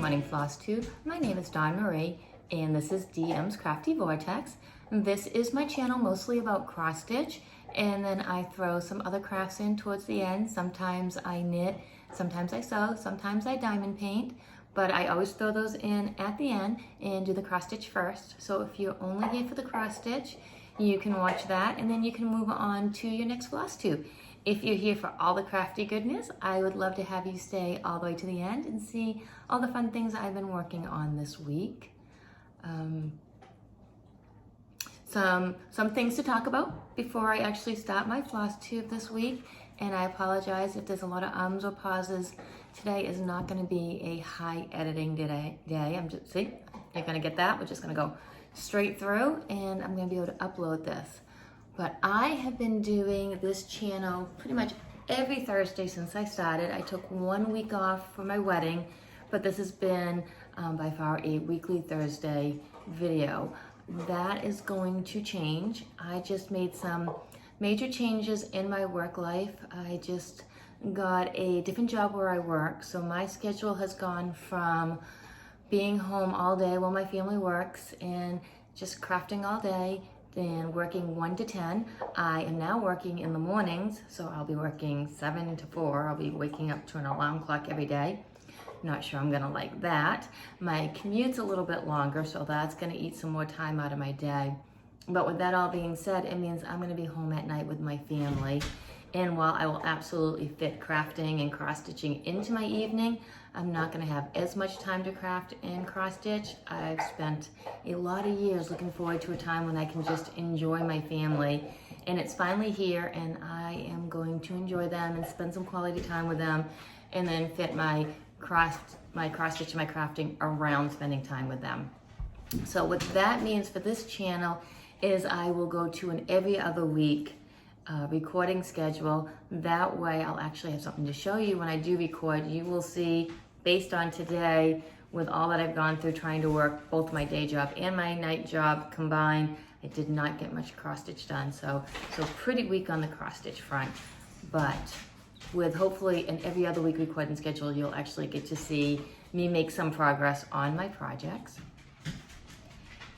morning, Flosstube. My name is Dawn Marie, and this is DM's Crafty Vortex. This is my channel mostly about cross stitch, and then I throw some other crafts in towards the end. Sometimes I knit, sometimes I sew, sometimes I diamond paint, but I always throw those in at the end and do the cross stitch first. So if you're only here for the cross stitch, you can watch that, and then you can move on to your next Flosstube. If you're here for all the crafty goodness, I would love to have you stay all the way to the end and see all the fun things I've been working on this week. Some things to talk about before I actually start my Flosstube this week, and I apologize if there's a lot of ums or pauses. Today is not going to be a high editing day. See, you're going to get that. We're just going to go straight through, and I'm going to be able to upload this. But I have been doing this channel pretty much every Thursday since I started. I took 1 week off for my wedding, but this has been by far a weekly Thursday video. That is going to change. I just made some major changes in my work life. I just got a different job where I work, so my schedule has gone from being home all day while my family works and just crafting all day, then working 1 to 10. I am now working in the mornings, so I'll be working 7 to 4. I'll be waking up to an alarm clock every day. Not sure I'm gonna like that. My commute's a little bit longer, so that's gonna eat some more time out of my day. But with that all being said, it means I'm gonna be home at night with my family. And while I will absolutely fit crafting and cross-stitching into my evening, I'm not gonna have as much time to craft and cross-stitch. I've spent a lot of years looking forward to a time when I can just enjoy my family. And it's finally here, and I am going to enjoy them and spend some quality time with them, and then fit my cross-stitch and my crafting around spending time with them. So what that means for this channel is I will go to an every other week recording schedule. That way I'll actually have something to show you when I do record. You will see, based on today, with all that I've gone through trying to work both my day job and my night job combined, I did not get much cross stitch done. So pretty weak on the cross stitch front, but with hopefully an every other week recording schedule, you'll actually get to see me make some progress on my projects.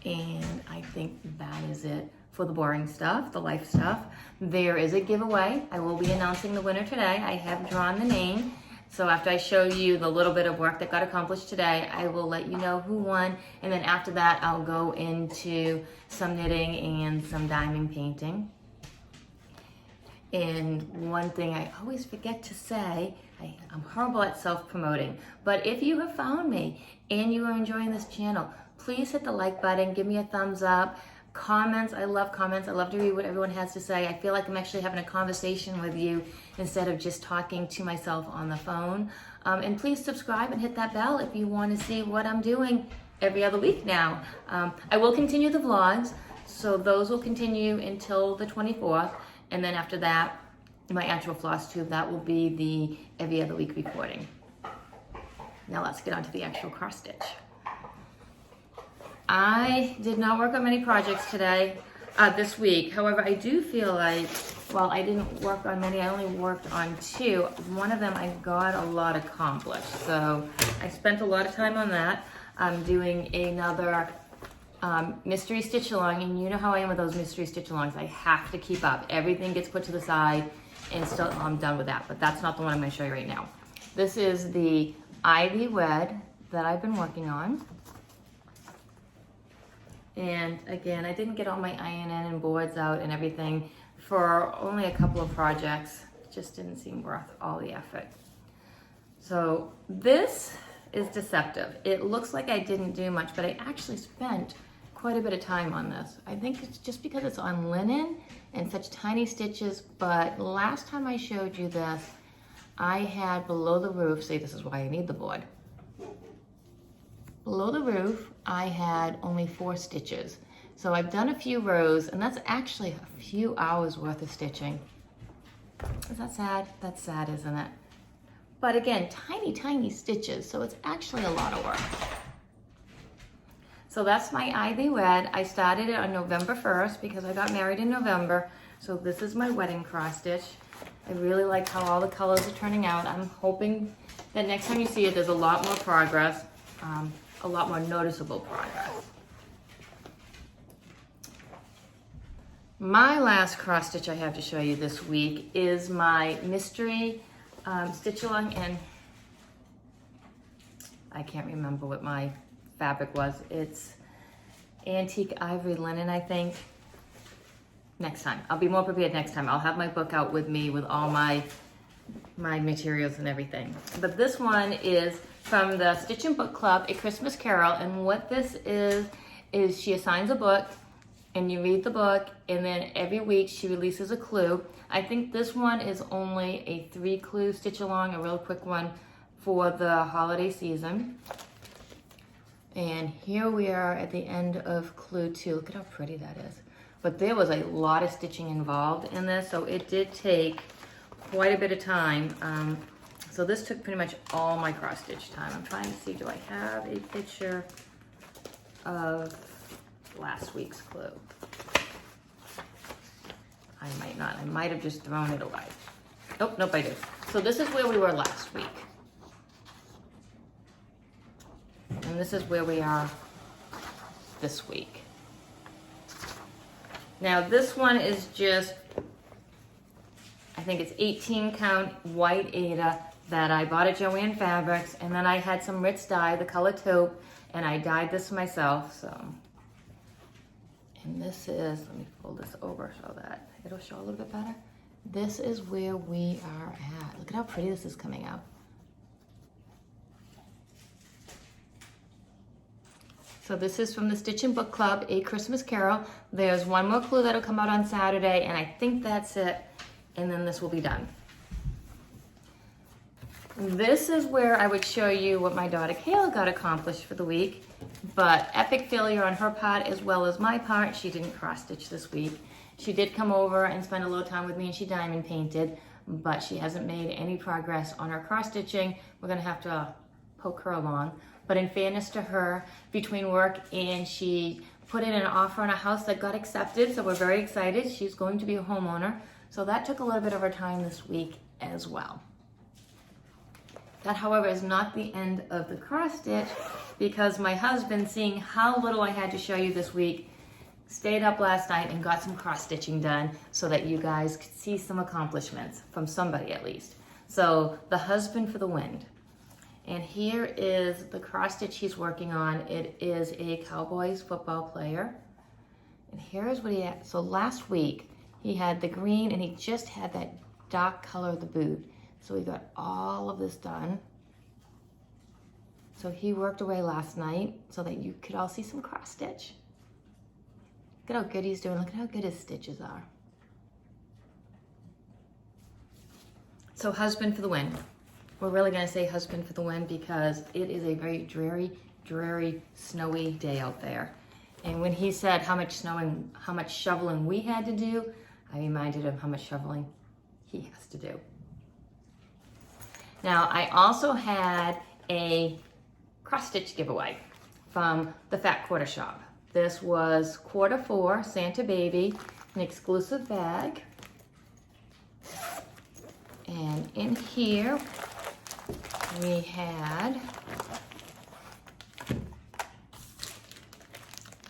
And I think that is it for the boring stuff, the life stuff. There is a giveaway. I will be announcing the winner today. I have drawn the name. So after I show you the little bit of work that got accomplished today, I will let you know who won. And then after that, I'll go into some knitting and some diamond painting. And one thing I always forget to say, I'm horrible at self-promoting, but if you have found me and you are enjoying this channel, please hit the like button, give me a thumbs up. Comments, I love comments. I love to read what everyone has to say. I feel like I'm actually having a conversation with you instead of just talking to myself on the phone. And please subscribe and hit that bell if you want to see what I'm doing every other week now. I will continue the vlogs, so those will continue until the 24th. And then after that, my actual Flosstube, that will be the every other week recording. Now let's get on to the actual cross stitch. I did not work on many projects today, this week. However, I do feel like, well, I didn't work on many, I only worked on 2. One of them I got a lot accomplished. So I spent a lot of time on that. I'm doing another mystery stitch along, and you know how I am with those mystery stitch alongs. I have to keep up. Everything gets put to the side, and still I'm done with that, but that's not the one I'm going to show you right now. This is the Ivy Wed that I've been working on. And again, I didn't get all my INN and boards out and everything for only a couple of projects. It just didn't seem worth all the effort. So this is deceptive. It looks like I didn't do much, but I actually spent quite a bit of time on this. I think it's just because it's on linen and such tiny stitches, but last time I showed you this, I had below the roof, see, this is why I need the board. Below the roof, I had only 4 stitches. So I've done a few rows, and that's actually a few hours worth of stitching. Is that sad? That's sad, isn't it? But again, tiny, tiny stitches, so it's actually a lot of work. So that's my Ivy Wed. I started it on November 1st because I got married in November. So this is my wedding cross stitch. I really like how all the colors are turning out. I'm hoping that next time you see it, there's a lot more progress. a lot more noticeable progress. My last cross stitch I have to show you this week is my mystery stitch along, and I can't remember what my fabric was. It's antique ivory linen, I think. Next time. I'll be more prepared next time. I'll have my book out with me with all my materials and everything. But this one is from the Stitch and Book Club, A Christmas Carol, and what this is she assigns a book and you read the book, and then every week she releases a clue. I think this one is only a 3-clue stitch along, a real quick one for the holiday season. And here we are at the end of clue 2. Look at how pretty that is. But there was a lot of stitching involved in this, so it did take quite a bit of time. So this took pretty much all my cross stitch time. I'm trying to see, do I have a picture of last week's clue? I might not. I might have just thrown it away. Nope, I do. So this is where we were last week. And this is where we are this week. Now this one is just, I think it's 18 count white Aida that I bought at Joann Fabrics, and then I had some Ritz dye, the color taupe, and I dyed this myself, so. And this is, let me fold this over so that it'll show a little bit better. This is where we are at. Look at how pretty this is coming out. So this is from the Stitch and Book Club, A Christmas Carol. There's one more clue that'll come out on Saturday, and I think that's it. And then this will be done. This is where I would show you what my daughter Kayla got accomplished for the week, but epic failure on her part as well as my part. She didn't cross stitch this week. She did come over and spend a little time with me, and she diamond painted, but she hasn't made any progress on her cross stitching. We're gonna have to poke her along. But in fairness to her, between work and she put in an offer on a house that got accepted, so we're very excited. She's going to be a homeowner. So that took a little bit of her time this week as well. That, however, is not the end of the cross stitch, because my husband, seeing how little I had to show you this week, stayed up last night and got some cross stitching done so that you guys could see some accomplishments from somebody at least. So the husband for the wind. And here is the cross stitch he's working on. It is a Cowboys football player. And here's what he had. So last week he had the green and he just had that dark color of the boot. So we got all of this done. So he worked away last night so that you could all see some cross stitch. Look at how good he's doing. Look at how good his stitches are. So husband for the win. We're really gonna say husband for the win because it is a very dreary, dreary, snowy day out there. And when he said how much snowing, how much shoveling we had to do, I reminded him how much shoveling he has to do. Now, I also had a cross stitch giveaway from the Fat Quarter Shop. This was quarter 4, Santa Baby, an exclusive bag. And in here, we had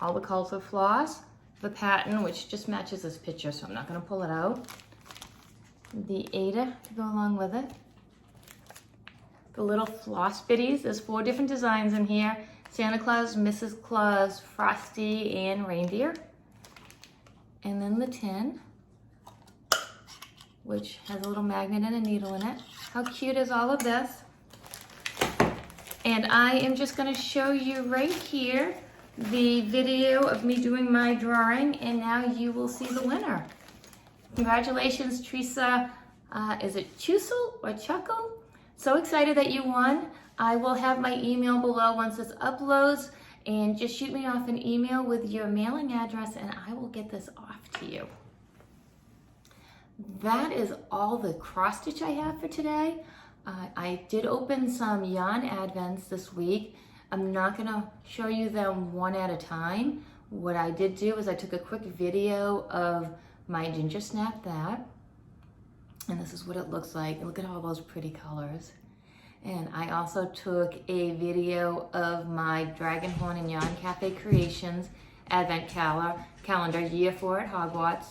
all the colors of floss, the pattern, which just matches this picture, so I'm not gonna pull it out. The Aida to go along with it. The little floss bitties. There's 4 different designs in here. Santa Claus, Mrs. Claus, Frosty, and Reindeer. And then the tin, which has a little magnet and a needle in it. How cute is all of this? And I am just gonna show you right here the video of me doing my drawing, and now you will see the winner. Congratulations, Teresa, is it Chusel or Chuckle? So excited that you won. I will have my email below once this uploads, and just shoot me off an email with your mailing address and I will get this off to you. That is all the cross stitch I have for today. I did open some yarn advents this week. I'm not gonna show you them one at a time. What I did do is I took a quick video of my ginger snap that. And this is what it looks like. Look at all those pretty colors. And I also took a video of my Dragon Horn and Yarn Cafe Creations Advent calendar, year 4 at Hogwarts.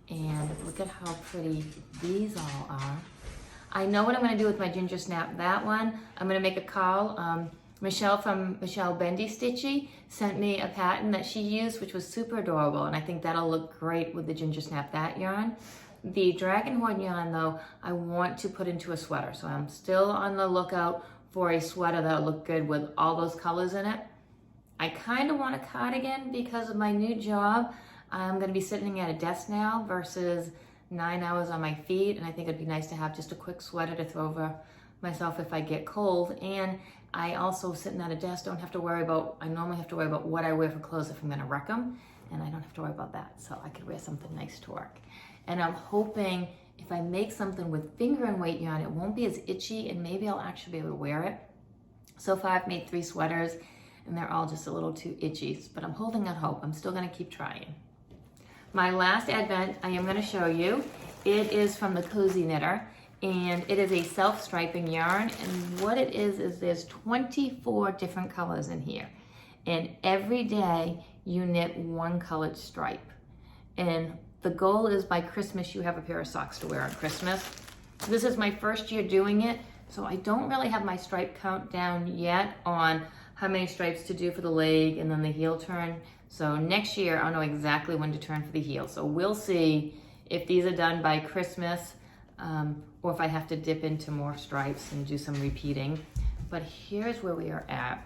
And look at how pretty these all are. I know what I'm gonna do with my Ginger Snap, that one. I'm gonna make a call. Michelle from Michelle Bendy Stitchy sent me a pattern that she used, which was super adorable, and I think that'll look great with the Ginger Snap that yarn. The Dragon Horn yarn though, I want to put into a sweater, so I'm still on the lookout for a sweater that'll look good with all those colors in it. I kind of want a cardigan because of my new job. I'm gonna be sitting at a desk now versus 9 hours on my feet, and I think it'd be nice to have just a quick sweater to throw over myself if I get cold. And I also, sitting at a desk, don't have to worry about, I normally have to worry about what I wear for clothes if I'm gonna wreck them, and I don't have to worry about that, so I could wear something nice to work. And I'm hoping if I make something with finger and weight yarn, it won't be as itchy, and maybe I'll actually be able to wear it. So far I've made 3 sweaters, and they're all just a little too itchy, but I'm holding out hope. I'm still gonna keep trying. My last advent I am gonna show you. It is from the Cozy Knitter, and it is a self-striping yarn, and what it is there's 24 different colors in here, and every day you knit 1 colored stripe, and the goal is by Christmas you have a pair of socks to wear on Christmas. This is my first year doing it, so I don't really have my stripe count down yet on how many stripes to do for the leg and then the heel turn. So next year I'll know exactly when to turn for the heel, so we'll see if these are done by Christmas, or if I have to dip into more stripes and do some repeating. But here's where we are at.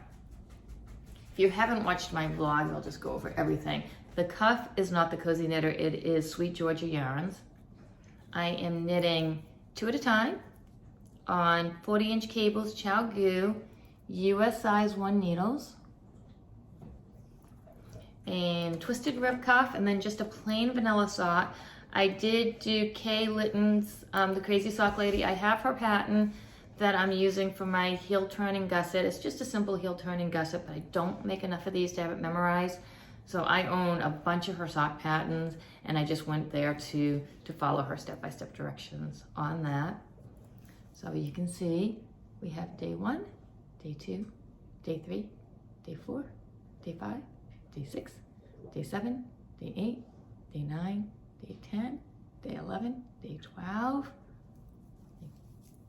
If you haven't watched my vlog, I'll just go over everything. The cuff is not the Cozy Knitter, it is Sweet Georgia Yarns. I am knitting 2 at a time on 40-inch cables, Chow Goo, US size 1 needles, and twisted rib cuff, and then just a plain vanilla sock. I did do Kay Litton's, the Crazy Sock Lady. I have her pattern that I'm using for my heel turning gusset. It's just a simple heel turning gusset, but I don't make enough of these to have it memorized. So I own a bunch of her sock patterns, and I just went there to follow her step-by-step directions on that. So you can see we have day 1, day 2, day 3, day 4, day 5, day 6, day 7, day 8, day 9, day 10, day 11, day 12,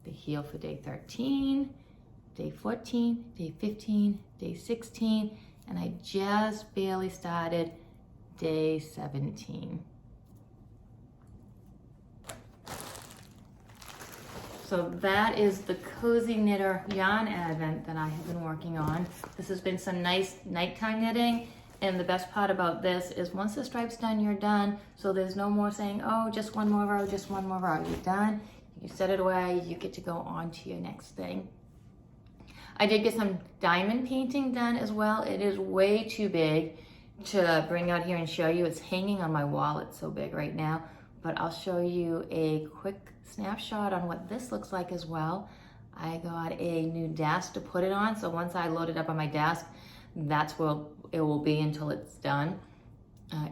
the heel for day 13, day 14, day 15, day 16, and I just barely started day 17. So that is the Cozy Knitter yarn advent that I have been working on. This has been some nice nighttime knitting. And the best part about this is once the stripe's done, you're done. So there's no more saying, oh, just 1 more row, just 1 more row. You're done, you set it away, you get to go on to your next thing. I did get some diamond painting done as well. It is way too big to bring out here and show you. It's hanging on my wall, it's so big right now. But I'll show you a quick snapshot on what this looks like as well. I got a new desk to put it on, so once I load it up on my desk, that's where it will be until it's done.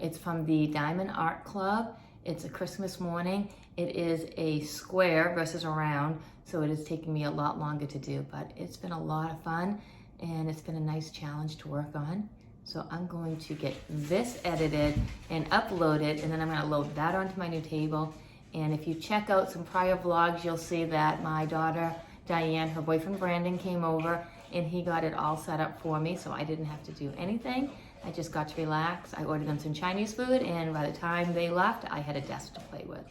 It's from the Diamond Art Club. It's a Christmas morning. It is a square versus a round, so it is taking me a lot longer to do, but it's been a lot of fun, and it's been a nice challenge to work on. So I'm going to get this edited and uploaded, and then I'm gonna load that onto my new table. And if you check out some prior vlogs, you'll see that my daughter, Diane, her boyfriend Brandon came over, and he got it all set up for me, so I didn't have to do anything. I just got to relax. I ordered them some Chinese food, and by the time they left, I had a desk to play with.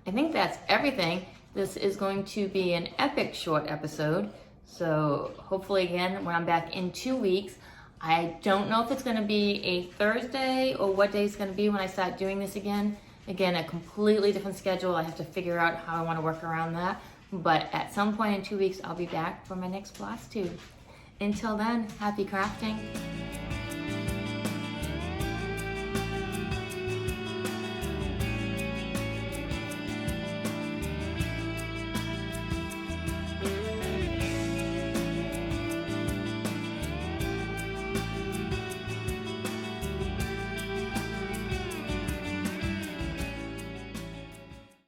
I think that's everything. This is going to be an epic short episode, so hopefully again, when I'm back in 2 weeks, I don't know if it's gonna be a Thursday or what day it's gonna be when I start doing this again. Again, a completely different schedule. I have to figure out how I wanna work around that. But at some point in 2 weeks, I'll be back for my next Flosstube. Until then, happy crafting.